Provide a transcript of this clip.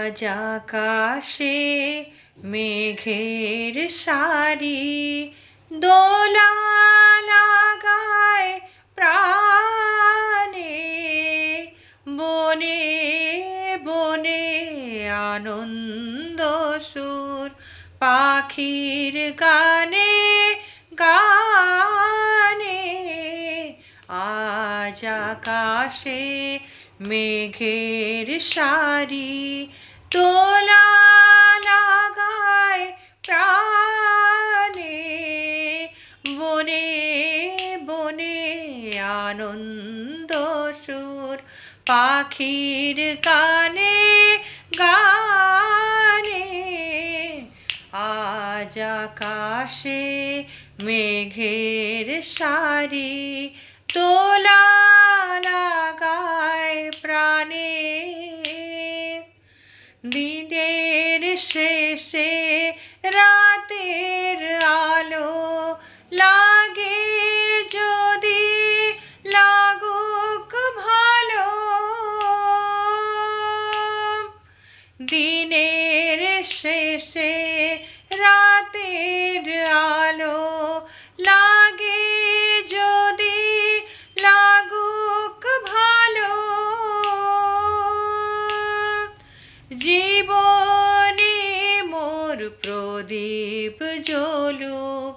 আজ আকাশে মেঘের সারি দোলা লাগায় প্রাণে, বনে বনে আনন্দ সুর পাখির গানে গানে। আজ আকাশে মেঘের সারি দোলা লাগায় প্রাণে, বনে বনে আনন্দ সুর পাখির গানে গানে। আজ আকাশে মেঘের সারি দোলা লাগায় প্রাণে। দিনের শেষে রাতের আলো লাগে যদি লাগুক ভালো, দিনের শেষে রাতের আলো লাগে যদি লাগুক ভালো, জীবনে মোর প্রদীপ জ্বলুক